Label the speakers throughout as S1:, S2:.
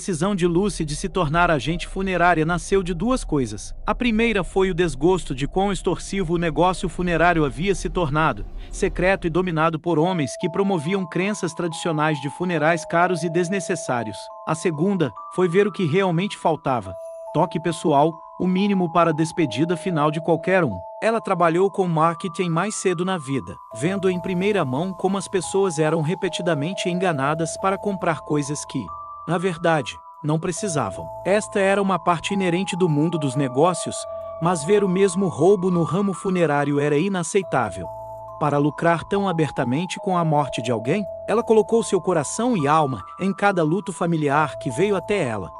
S1: decisão de Lucy de se tornar agente funerária nasceu de duas coisas. A primeira foi o desgosto de quão extorsivo o negócio funerário havia se tornado, secreto e dominado por homens que promoviam crenças tradicionais de funerais caros e desnecessários. A segunda foi ver o que realmente faltava: toque pessoal, o mínimo para a despedida final de qualquer um. Ela trabalhou com marketing mais cedo na vida, vendo em primeira mão como as pessoas eram repetidamente enganadas para comprar coisas que, na verdade, não precisavam. Esta era uma parte inerente do mundo dos negócios, mas ver o mesmo roubo no ramo funerário era inaceitável. Para lucrar tão abertamente com a morte de alguém, ela colocou seu coração e alma em cada luto familiar que veio até ela.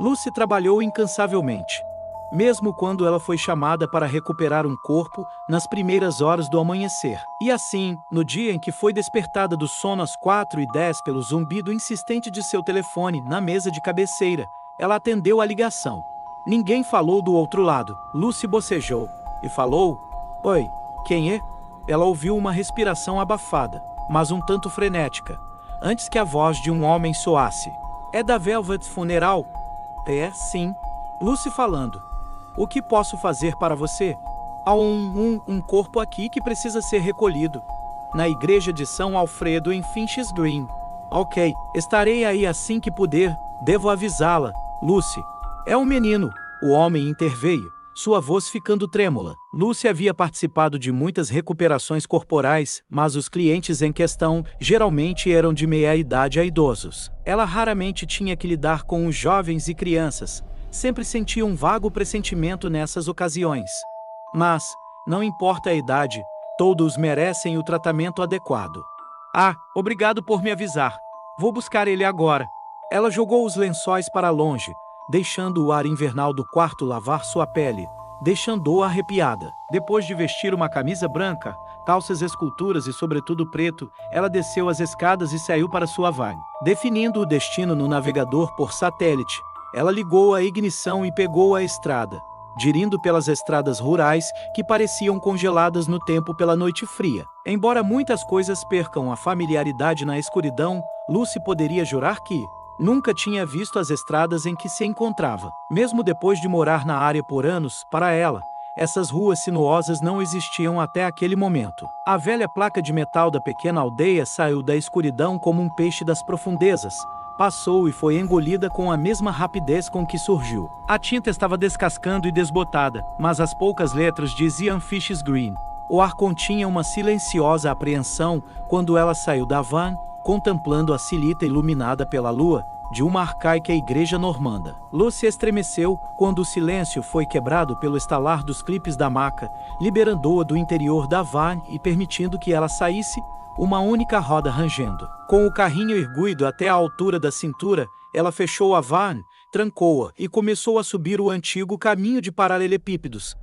S1: Lucy trabalhou incansavelmente, mesmo quando ela foi chamada para recuperar um corpo nas primeiras horas do amanhecer. E assim, no dia em que foi despertada do sono às 4h10 pelo zumbido insistente de seu telefone na mesa de cabeceira, ela atendeu a ligação. Ninguém falou do outro lado. Lucy bocejou e falou: "Oi, quem é?" Ela ouviu uma respiração abafada, mas um tanto frenética, antes que a voz de um homem soasse. "É da Velvet Funeral?" "É, sim." Lucy falando. "O que posso fazer para você?" "Há um corpo aqui que precisa ser recolhido, na igreja de São Alfredo em Finches Green." "Ok, estarei aí assim que puder. Devo avisá-la, Lucy." "É um menino." O homem interveio, sua voz ficando trêmula. Lucy havia participado de muitas recuperações corporais, mas os clientes em questão geralmente eram de meia-idade a idosos. Ela raramente tinha que lidar com os jovens e crianças. Sempre sentia um vago pressentimento nessas ocasiões. Mas, não importa a idade, todos merecem o tratamento adequado. "Ah, obrigado por me avisar. Vou buscar ele agora." Ela jogou os lençóis para longe, deixando o ar invernal do quarto lavar sua pele, deixando-a arrepiada. Depois de vestir uma camisa branca, calças esculturas e sobretudo preto, ela desceu as escadas e saiu para sua van. Definindo o destino no navegador por satélite, ela ligou a ignição e pegou a estrada, dirindo pelas estradas rurais que pareciam congeladas no tempo pela noite fria. Embora muitas coisas percam a familiaridade na escuridão, Lucy poderia jurar que nunca tinha visto as estradas em que se encontrava. Mesmo depois de morar na área por anos, para ela, essas ruas sinuosas não existiam até aquele momento. A velha placa de metal da pequena aldeia saiu da escuridão como um peixe das profundezas. Passou e foi engolida com a mesma rapidez com que surgiu. A tinta estava descascando e desbotada, mas as poucas letras diziam Finches Green. O ar continha uma silenciosa apreensão quando ela saiu da van, contemplando a silhueta iluminada pela lua de uma arcaica igreja normanda. Lucy estremeceu quando o silêncio foi quebrado pelo estalar dos clipes da maca, liberando-a do interior da van e permitindo que ela saísse, uma única roda rangendo. Com o carrinho erguido até a altura da cintura, ela fechou a van, trancou-a e começou a subir o antigo caminho de paralelepípedos.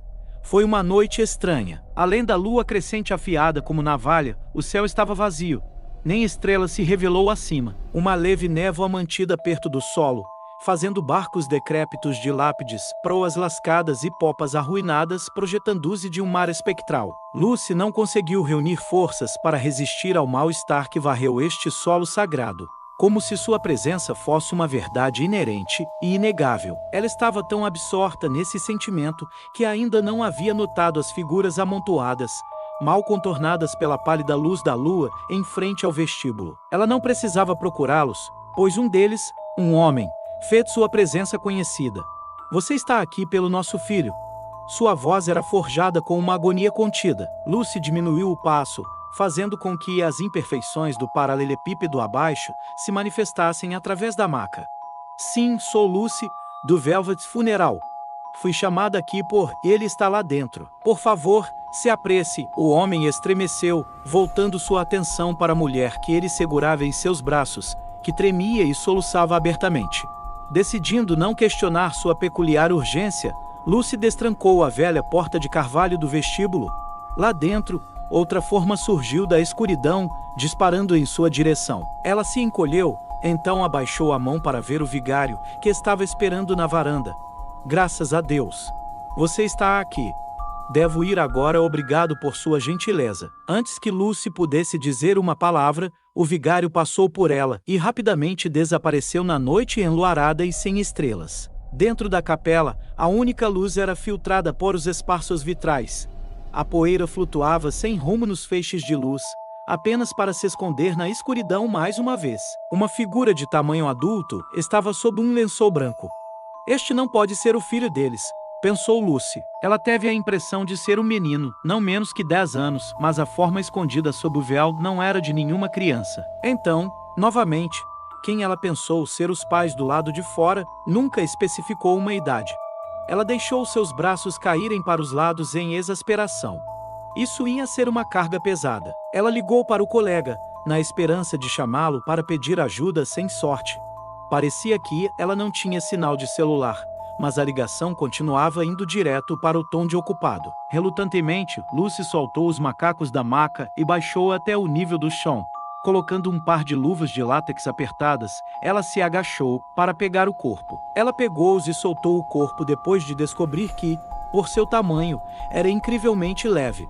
S1: Foi uma noite estranha. Além da lua crescente afiada como navalha, o céu estava vazio. Nem estrela se revelou acima. Uma leve névoa mantida perto do solo, fazendo barcos decrépitos de lápides, proas lascadas e popas arruinadas projetando-se de um mar espectral. Lucy não conseguiu reunir forças para resistir ao mal-estar que varreu este solo sagrado. Como se sua presença fosse uma verdade inerente e inegável. Ela estava tão absorta nesse sentimento que ainda não havia notado as figuras amontoadas, mal contornadas pela pálida luz da lua, em frente ao vestíbulo. Ela não precisava procurá-los, pois um deles, um homem, fez sua presença conhecida. "Você está aqui pelo nosso filho." Sua voz era forjada com uma agonia contida. Lucy diminuiu o passo, fazendo com que as imperfeições do paralelepípedo abaixo se manifestassem através da maca. "Sim, sou Lucy, do Velvet Funeral. Fui chamada aqui por ele está lá dentro. Por favor, se apresse." O homem estremeceu, voltando sua atenção para a mulher que ele segurava em seus braços, que tremia e soluçava abertamente. Decidindo não questionar sua peculiar urgência, Lucy destrancou a velha porta de carvalho do vestíbulo. Lá dentro, outra forma surgiu da escuridão, disparando em sua direção. Ela se encolheu, então abaixou a mão para ver o vigário, que estava esperando na varanda. "Graças a Deus. Você está aqui. Devo ir agora, obrigado por sua gentileza." Antes que Lucy pudesse dizer uma palavra, O vigário passou por ela e rapidamente desapareceu na noite enluarada e sem estrelas. Dentro da capela, a única luz era filtrada por os esparsos vitrais. A poeira flutuava sem rumo nos feixes de luz, apenas para se esconder na escuridão mais uma vez. Uma figura de tamanho adulto estava sob um lençol branco. Este não pode ser o filho deles, pensou Lucy. Ela teve a impressão de ser um menino, não menos que 10 anos, mas a forma escondida sob o véu não era de nenhuma criança. Então, novamente, quem ela pensou ser os pais do lado de fora nunca especificou uma idade. Ela deixou seus braços caírem para os lados em exasperação. Isso ia ser uma carga pesada. Ela ligou para o colega, na esperança de chamá-lo para pedir ajuda sem sorte. Parecia que ela não tinha sinal de celular, mas a ligação continuava indo direto para o tom de ocupado. Relutantemente, Lucy soltou os macacos da maca e baixou até o nível do chão. Colocando um par de luvas de látex apertadas, ela se agachou para pegar o corpo. Ela pegou-os e soltou o corpo depois de descobrir que, por seu tamanho, era incrivelmente leve.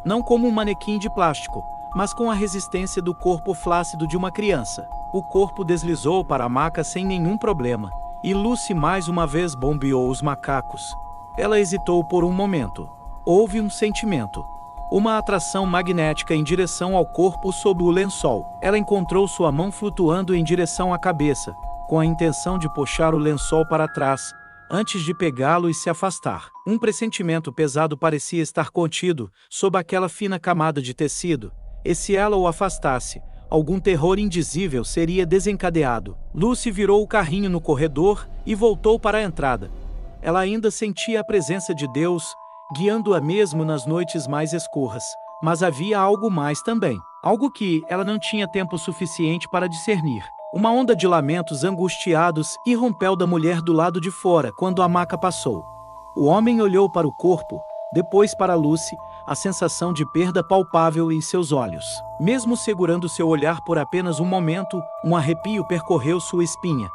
S1: Não como um manequim de plástico, mas com a resistência do corpo flácido de uma criança. O corpo deslizou para a maca sem nenhum problema, e Lucy mais uma vez bombeou os macacos. Ela hesitou por um momento. Houve um sentimento. Uma atração magnética em direção ao corpo sob o lençol. Ela encontrou sua mão flutuando em direção à cabeça, com a intenção de puxar o lençol para trás, antes de pegá-lo e se afastar. Um pressentimento pesado parecia estar contido sob aquela fina camada de tecido, e se ela o afastasse, algum terror indizível seria desencadeado. Lucy virou o carrinho no corredor e voltou para a entrada. Ela ainda sentia a presença de Deus, guiando-a mesmo nas noites mais escuras. Mas havia algo mais também. Algo que ela não tinha tempo suficiente para discernir. Uma onda de lamentos angustiados irrompeu da mulher do lado de fora quando a maca passou. O homem olhou para o corpo, depois para Lucy, a sensação de perda palpável em seus olhos. Mesmo segurando seu olhar por apenas um momento, um arrepio percorreu sua espinha.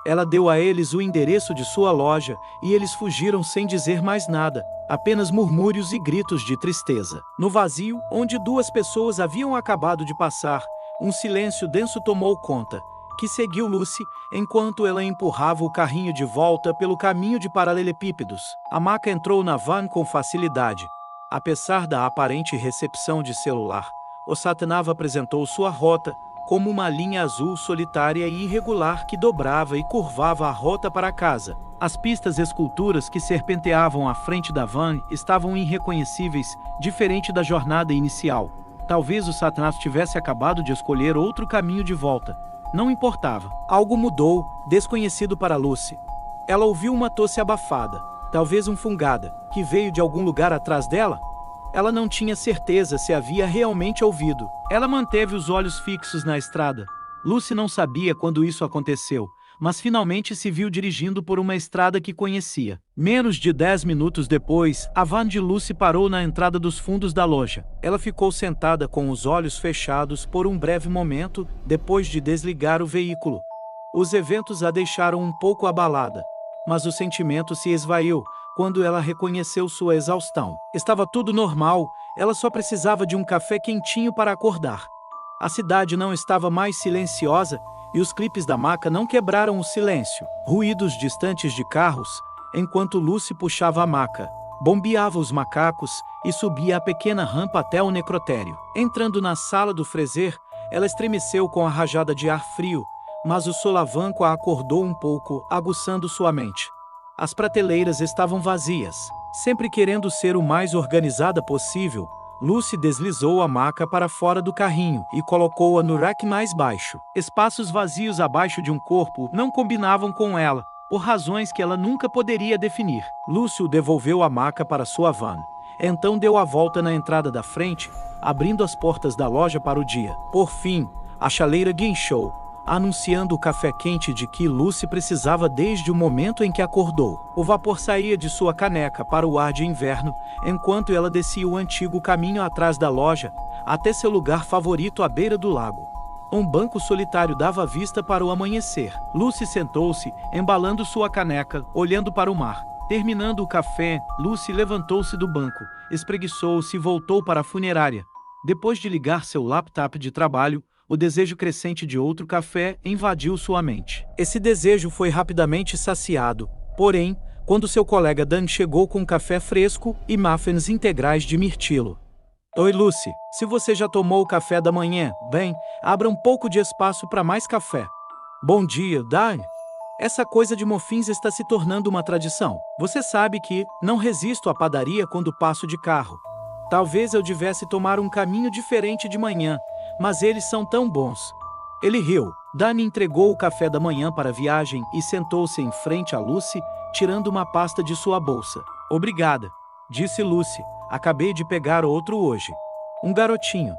S1: Ela deu a eles o endereço de sua loja e eles fugiram sem dizer mais nada, apenas murmúrios e gritos de tristeza. No vazio, onde duas pessoas haviam acabado de passar, um silêncio denso tomou conta, que seguiu Lucy enquanto ela empurrava o carrinho de volta pelo caminho de paralelepípedos. A maca entrou na van com facilidade. Apesar da aparente recepção de celular, o Satnav apresentou sua rota como uma linha azul solitária e irregular que dobrava e curvava a rota para casa. As pistas esculturas que serpenteavam à frente da van estavam irreconhecíveis, diferente da jornada inicial. Talvez o Satnav tivesse acabado de escolher outro caminho de volta. Não importava. Algo mudou, desconhecido para Lucy. Ela ouviu uma tosse abafada, talvez um fungada, que veio de algum lugar atrás dela. Ela não tinha certeza se havia realmente ouvido. Ela manteve os olhos fixos na estrada. Lucy não sabia quando isso aconteceu, mas finalmente se viu dirigindo por uma estrada que conhecia. Menos de 10 minutos depois, a van de Lucy parou na entrada dos fundos da loja. Ela ficou sentada com os olhos fechados por um breve momento, depois de desligar o veículo. Os eventos a deixaram um pouco abalada, mas o sentimento se esvaiu quando ela reconheceu sua exaustão. Estava tudo normal, ela só precisava de um café quentinho para acordar. A cidade não estava mais silenciosa e os clipes da maca não quebraram o silêncio. Ruídos distantes de carros, enquanto Lucy puxava a maca, bombeava os macacos e subia a pequena rampa até o necrotério. Entrando na sala do freezer, ela estremeceu com a rajada de ar frio, mas o solavanco a acordou um pouco, aguçando sua mente. As prateleiras estavam vazias. Sempre querendo ser o mais organizada possível, Lucy deslizou a maca para fora do carrinho e colocou-a no rack mais baixo. Espaços vazios abaixo de um corpo não combinavam com ela, por razões que ela nunca poderia definir. Lucy devolveu a maca para sua van. Então deu a volta na entrada da frente, abrindo as portas da loja para o dia. Por fim, a chaleira guinchou, anunciando o café quente de que Lucy precisava desde o momento em que acordou. O vapor saía de sua caneca para o ar de inverno, enquanto ela descia o antigo caminho atrás da loja, até seu lugar favorito à beira do lago. Um banco solitário dava vista para o amanhecer. Lucy sentou-se, embalando sua caneca, olhando para o mar. Terminando o café, Lucy levantou-se do banco, espreguiçou-se e voltou para a funerária. Depois de ligar seu laptop de trabalho, o desejo crescente de outro café invadiu sua mente. Esse desejo foi rapidamente saciado, porém, quando seu colega Dan chegou com café fresco e muffins integrais de mirtilo. Oi, Lucy. Se você já tomou o café da manhã, bem, abra um pouco de espaço para mais café. Bom dia, Dan. Essa coisa de muffins está se tornando uma tradição. Você sabe que não resisto à padaria quando passo de carro. Talvez eu devesse tomar um caminho diferente de manhã, mas eles são tão bons. Ele riu. Dan entregou o café da manhã para a viagem e sentou-se em frente a Lucy, tirando uma pasta de sua bolsa. Obrigada, disse Lucy. Acabei de pegar outro hoje. Um garotinho.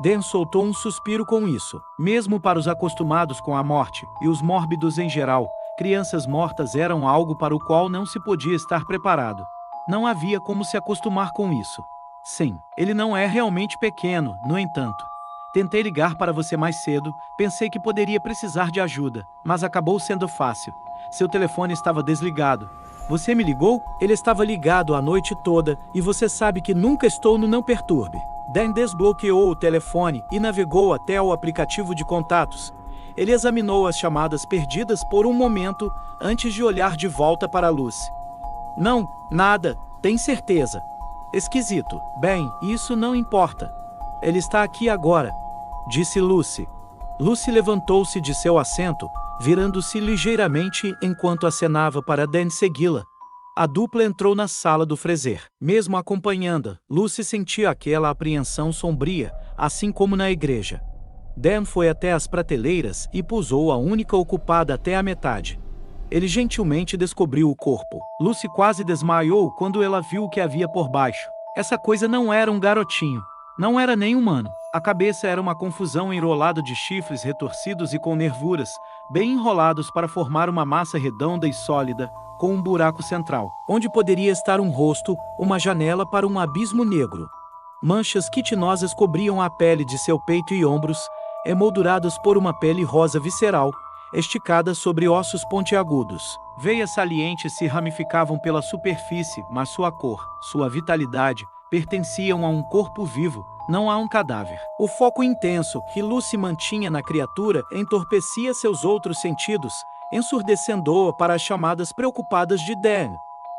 S1: Dan soltou um suspiro com isso. Mesmo para os acostumados com a morte, e os mórbidos em geral, crianças mortas eram algo para o qual não se podia estar preparado. Não havia como se acostumar com isso. Sim, ele não é realmente pequeno, no entanto. Tentei ligar para você mais cedo, pensei que poderia precisar de ajuda, mas acabou sendo fácil. Seu telefone estava desligado. Você me ligou? Ele estava ligado a noite toda, e você sabe que nunca estou no Não Perturbe. Dan desbloqueou o telefone e navegou até o aplicativo de contatos. Ele examinou as chamadas perdidas por um momento, antes de olhar de volta para a Lucy. Não, nada, tem certeza. Esquisito. Bem, isso não importa. Ele está aqui agora, disse Lucy. Lucy levantou-se de seu assento, virando-se ligeiramente enquanto acenava para Dan segui-la. A dupla entrou na sala do freezer. Mesmo acompanhando, Lucy sentia aquela apreensão sombria, assim como na igreja. Dan foi até as prateleiras e pusou a única ocupada até a metade. Ele gentilmente descobriu o corpo. Lucy quase desmaiou quando ela viu o que havia por baixo. Essa coisa não era um garotinho. Não era nem humano. A cabeça era uma confusão enrolada de chifres retorcidos e com nervuras, bem enrolados para formar uma massa redonda e sólida, com um buraco central, onde poderia estar um rosto, uma janela para um abismo negro. Manchas quitinosas cobriam a pele de seu peito e ombros, emolduradas por uma pele rosa visceral, esticada sobre ossos pontiagudos. Veias salientes se ramificavam pela superfície, mas sua cor, sua vitalidade, pertenciam a um corpo vivo, não a um cadáver. O foco intenso que Lucy mantinha na criatura entorpecia seus outros sentidos, ensurdecendo-a para as chamadas preocupadas de Dan.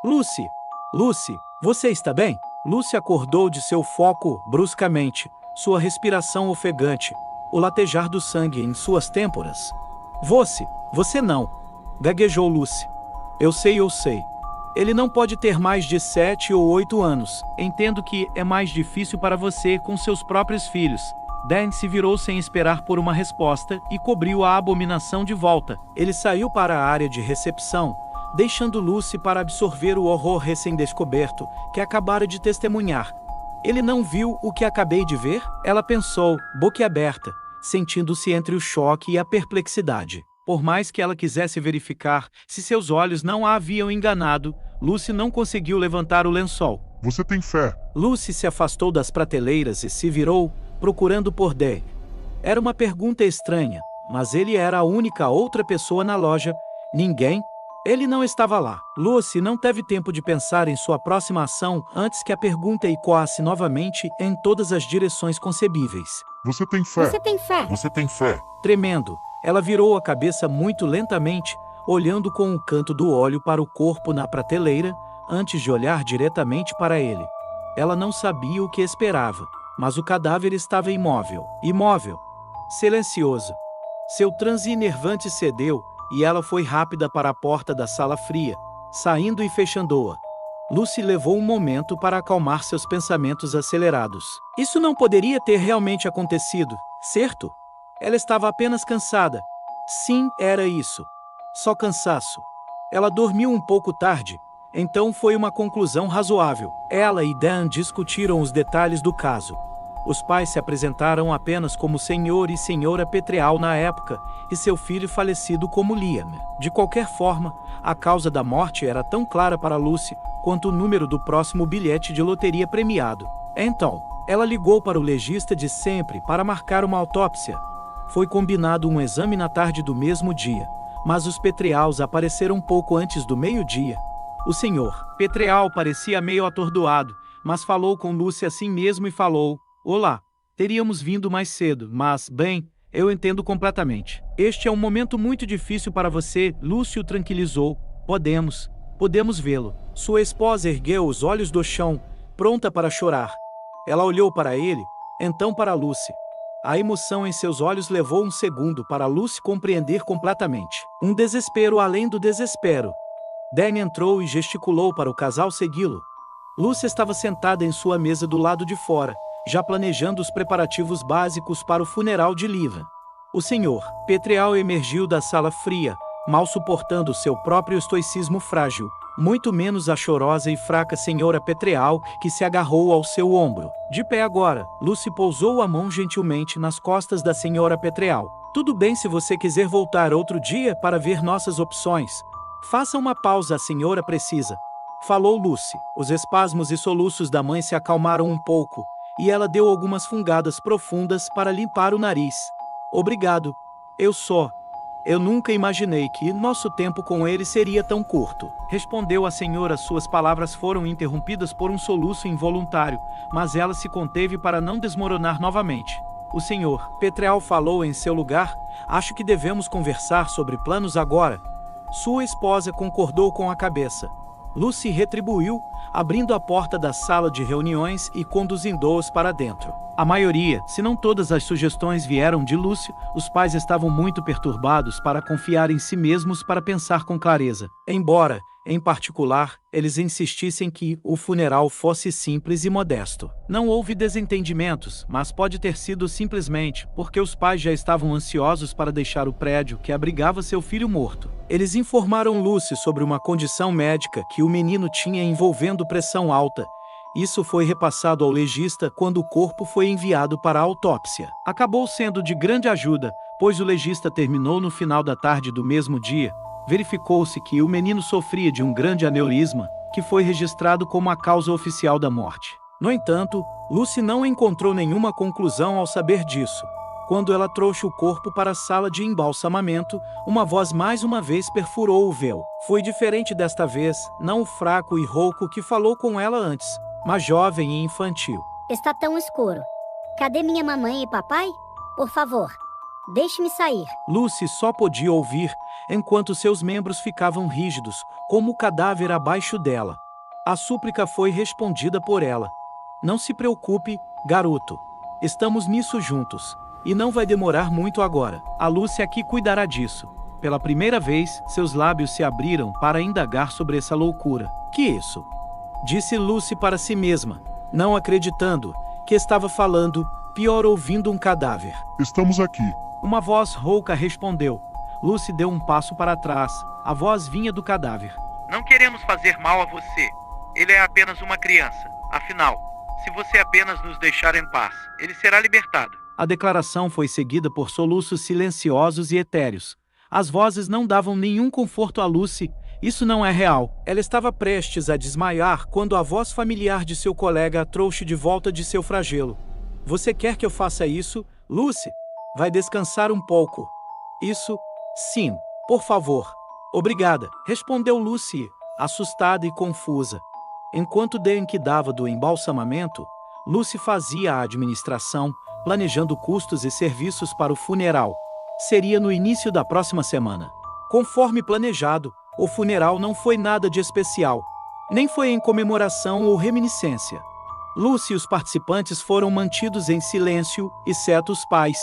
S1: Lucy! Lucy! Você está bem? Lucy acordou de seu foco bruscamente, sua respiração ofegante, o latejar do sangue em suas têmporas. Você não! Gaguejou Lucy. Eu sei. Ele não pode ter mais de 7 ou 8 anos. Entendo que é mais difícil para você com seus próprios filhos. Dan se virou sem esperar por uma resposta e cobriu a abominação de volta. Ele saiu para a área de recepção, deixando Lucy para absorver o horror recém-descoberto que acabara de testemunhar. Ele não viu o que acabei de ver? Ela pensou, boquiaberta, sentindo-se entre o choque e a perplexidade. Por mais que ela quisesse verificar se seus olhos não a haviam enganado, Lucy não conseguiu levantar o lençol.
S2: Você tem fé?
S1: Lucy se afastou das prateleiras e se virou, procurando por Dan. Era uma pergunta estranha, mas ele era a única outra pessoa na loja. Ninguém? Ele não estava lá. Lucy não teve tempo de pensar em sua próxima ação antes que a pergunta ecoasse novamente em todas as direções concebíveis.
S2: Você tem fé?
S3: Você tem fé?
S2: Você tem fé?
S1: Tremendo, ela virou a cabeça muito lentamente, olhando com o canto do olho para o corpo na prateleira, antes de olhar diretamente para ele. Ela não sabia o que esperava, mas o cadáver estava imóvel, silencioso. Seu transe enervante cedeu, e ela foi rápida para a porta da sala fria, saindo e fechando-a. Lucy levou um momento para acalmar seus pensamentos acelerados. Isso não poderia ter realmente acontecido, certo? Ela estava apenas cansada. Sim, era isso. Só cansaço. Ela dormiu um pouco tarde, então foi uma conclusão razoável. Ela e Dan discutiram os detalhes do caso. Os pais se apresentaram apenas como Senhor e Senhora Petreal na época, e seu filho falecido como Liam. De qualquer forma, a causa da morte era tão clara para Lucy quanto o número do próximo bilhete de loteria premiado. Então, ela ligou para o legista de sempre para marcar uma autópsia. Foi combinado um exame na tarde do mesmo dia, mas os Petreals apareceram pouco antes do meio-dia. O senhor Petreal parecia meio atordoado, mas falou com Lucy assim mesmo e falou: "Olá, teríamos vindo mais cedo, mas, bem, Eu entendo completamente. Este é um momento muito difícil para você, Lúcio o tranquilizou. Podemos vê-lo. Sua esposa ergueu os olhos do chão, pronta para chorar. Ela olhou para ele, então para Lucy. A emoção em seus olhos levou um segundo para Lucy compreender completamente. Um desespero além do desespero. Dan entrou e gesticulou para o casal segui-lo. Lucy estava sentada em sua mesa do lado de fora, já planejando os preparativos básicos para o funeral de Liva. O senhor Petreal emergiu da sala fria, mal suportando seu próprio estoicismo frágil, muito menos a chorosa e fraca senhora Petreal, que se agarrou ao seu ombro. De pé agora, Lucy pousou a mão gentilmente nas costas da senhora Petreal. Tudo bem se você quiser voltar outro dia para ver nossas opções. Faça uma pausa, a senhora precisa. Falou Lucy. Os espasmos e soluços da mãe se acalmaram um pouco, e ela deu algumas fungadas profundas para limpar o nariz. Obrigado. Eu nunca imaginei que nosso tempo com ele seria tão curto. Respondeu a senhora. Suas palavras foram interrompidas por um soluço involuntário, mas ela se conteve para não desmoronar novamente. O senhor Petreal falou em seu lugar. Acho que devemos conversar sobre planos agora. Sua esposa concordou com a cabeça. Lucy retribuiu, abrindo a porta da sala de reuniões e conduzindo-os para dentro. A maioria, se não todas as sugestões vieram de Lúcio, os pais estavam muito perturbados para confiar em si mesmos para pensar com clareza. Embora, em particular, eles insistissem que o funeral fosse simples e modesto. Não houve desentendimentos, mas pode ter sido simplesmente porque os pais já estavam ansiosos para deixar o prédio que abrigava seu filho morto. Eles informaram Lucy sobre uma condição médica que o menino tinha envolvendo pressão alta. Isso foi repassado ao legista quando o corpo foi enviado para a autópsia. Acabou sendo de grande ajuda, pois o legista terminou no final da tarde do mesmo dia. Verificou-se que o menino sofria de um grande aneurisma, que foi registrado como a causa oficial da morte. No entanto, Lucy não encontrou nenhuma conclusão ao saber disso. Quando ela trouxe o corpo para a sala de embalsamamento, uma voz mais uma vez perfurou o véu. Foi diferente desta vez, não o fraco e rouco que falou com ela antes, mas jovem e infantil.
S3: Está tão escuro. Cadê minha mamãe e papai? Por favor, deixe-me sair.
S1: Lucy só podia ouvir, enquanto seus membros ficavam rígidos, como o cadáver abaixo dela. A súplica foi respondida por ela. Não se preocupe, garoto. Estamos nisso juntos. E não vai demorar muito agora. A Lucy aqui cuidará disso. Pela primeira vez, seus lábios se abriram para indagar sobre essa loucura. Que isso? Disse Lucy para si mesma, não acreditando que estava falando, pior ouvindo um cadáver.
S2: Estamos aqui.
S1: Uma voz rouca respondeu. Lucy deu um passo para trás. A voz vinha do cadáver.
S4: Não queremos fazer mal a você. Ele é apenas uma criança. Afinal, se você apenas nos deixar em paz, ele será libertado.
S1: A declaração foi seguida por soluços silenciosos e etéreos. As vozes não davam nenhum conforto a Lucy. Isso não é real. Ela estava prestes a desmaiar quando a voz familiar de seu colega a trouxe de volta de seu flagelo. Você quer que eu faça isso, Lucy? Vai descansar um pouco. Isso? Sim, por favor. Obrigada, respondeu Lucy, assustada e confusa. Enquanto Dan cuidava do embalsamamento, Lucy fazia a administração, planejando custos e serviços para o funeral. Seria no início da próxima semana. Conforme planejado, o funeral não foi nada de especial. Nem foi em comemoração ou reminiscência. Lucy e os participantes foram mantidos em silêncio, exceto os pais.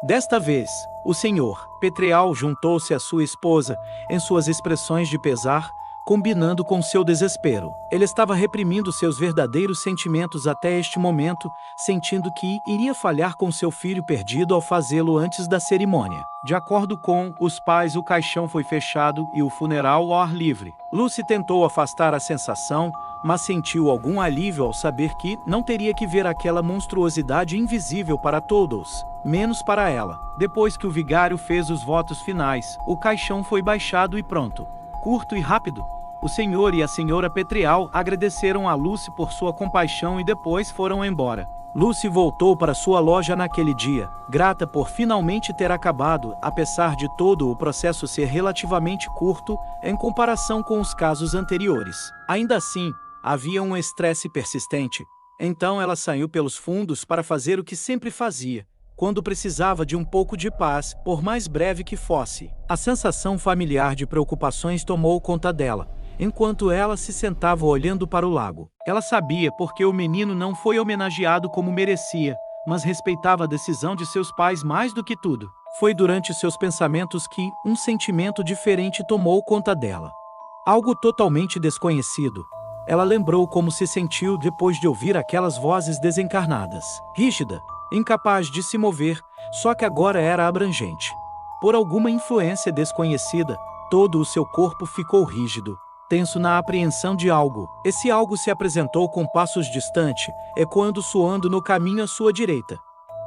S1: Desta vez, o senhor Petreal juntou-se à sua esposa, em suas expressões de pesar, combinando com seu desespero. Ele estava reprimindo seus verdadeiros sentimentos até este momento, sentindo que iria falhar com seu filho perdido ao fazê-lo antes da cerimônia. De acordo com os pais, o caixão foi fechado e o funeral ao ar livre. Lucy tentou afastar a sensação, mas sentiu algum alívio ao saber que não teria que ver aquela monstruosidade invisível para todos, menos para ela. Depois que o vigário fez os votos finais, o caixão foi baixado e pronto. Curto e rápido. O senhor e a senhora Petreal agradeceram a Lucy por sua compaixão e depois foram embora. Lucy voltou para sua loja naquele dia, grata por finalmente ter acabado, apesar de todo o processo ser relativamente curto em comparação com os casos anteriores. Ainda assim, havia um estresse persistente. Então ela saiu pelos fundos para fazer o que sempre fazia, quando precisava de um pouco de paz, por mais breve que fosse. A sensação familiar de preocupações tomou conta dela, enquanto ela se sentava olhando para o lago. Ela sabia porque o menino não foi homenageado como merecia, mas respeitava a decisão de seus pais mais do que tudo. Foi durante seus pensamentos que um sentimento diferente tomou conta dela. Algo totalmente desconhecido. Ela lembrou como se sentiu depois de ouvir aquelas vozes desencarnadas. Rígida, incapaz de se mover, só que agora era abrangente. Por alguma influência desconhecida, todo o seu corpo ficou rígido, tenso na apreensão de algo. Esse algo se apresentou com passos distante, ecoando soando no caminho à sua direita.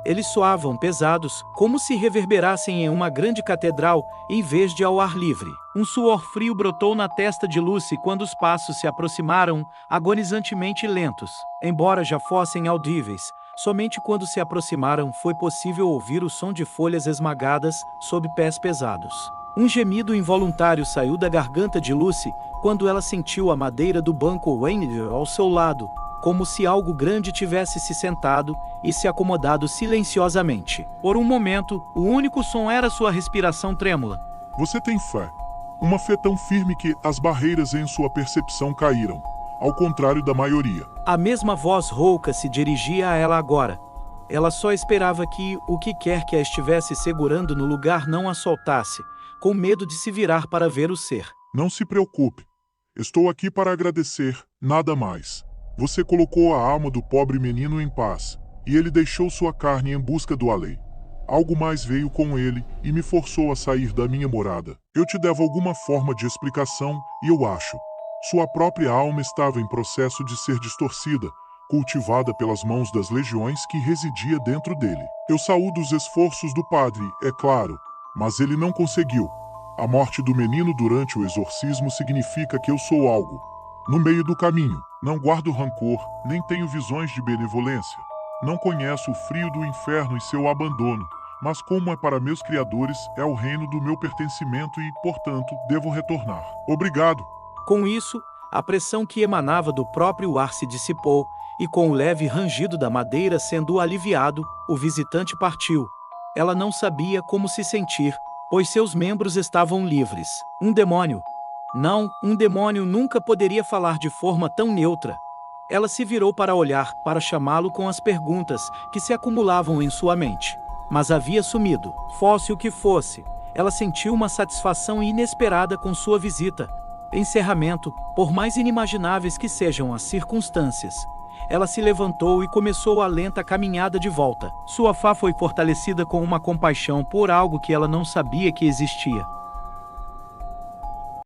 S1: Eles soavam pesados, como se reverberassem em uma grande catedral, em vez de ao ar livre. Um suor frio brotou na testa de Lucy quando os passos se aproximaram, agonizantemente lentos. Embora já fossem audíveis, somente quando se aproximaram foi possível ouvir o som de folhas esmagadas sob pés pesados. Um gemido involuntário saiu da garganta de Lucy quando ela sentiu a madeira do banco Wayne ao seu lado, como se algo grande tivesse se sentado e se acomodado silenciosamente. Por um momento, o único som era sua respiração trêmula.
S2: Você tem fé. Uma fé tão firme que as barreiras em sua percepção caíram, ao contrário da maioria.
S1: A mesma voz rouca se dirigia a ela agora. Ela só esperava que o que quer que a estivesse segurando no lugar não a soltasse, com medo de se virar para ver o ser.
S2: Não se preocupe. Estou aqui para agradecer, nada mais. Você colocou a alma do pobre menino em paz, e ele deixou sua carne em busca do além. Algo mais veio com ele e me forçou a sair da minha morada. Eu te devo alguma forma de explicação, e eu acho. Sua própria alma estava em processo de ser distorcida, cultivada pelas mãos das legiões que residia dentro dele. Eu saúdo os esforços do padre, é claro, mas ele não conseguiu. A morte do menino durante o exorcismo significa que eu sou algo. No meio do caminho, não guardo rancor, nem tenho visões de benevolência. Não conheço o frio do inferno e seu abandono, mas como é para meus criadores, é o reino do meu pertencimento e, portanto, devo retornar. Obrigado.
S1: Com isso, a pressão que emanava do próprio ar se dissipou, e com o leve rangido da madeira sendo aliviado, o visitante partiu. Ela não sabia como se sentir, pois seus membros estavam livres. Um demônio. Não, um demônio nunca poderia falar de forma tão neutra. Ela se virou para olhar, para chamá-lo com as perguntas que se acumulavam em sua mente. Mas havia sumido. Fosse o que fosse, ela sentiu uma satisfação inesperada com sua visita. Encerramento, por mais inimagináveis que sejam as circunstâncias. Ela se levantou e começou a lenta caminhada de volta. Sua fé foi fortalecida com uma compaixão por algo que ela não sabia que existia.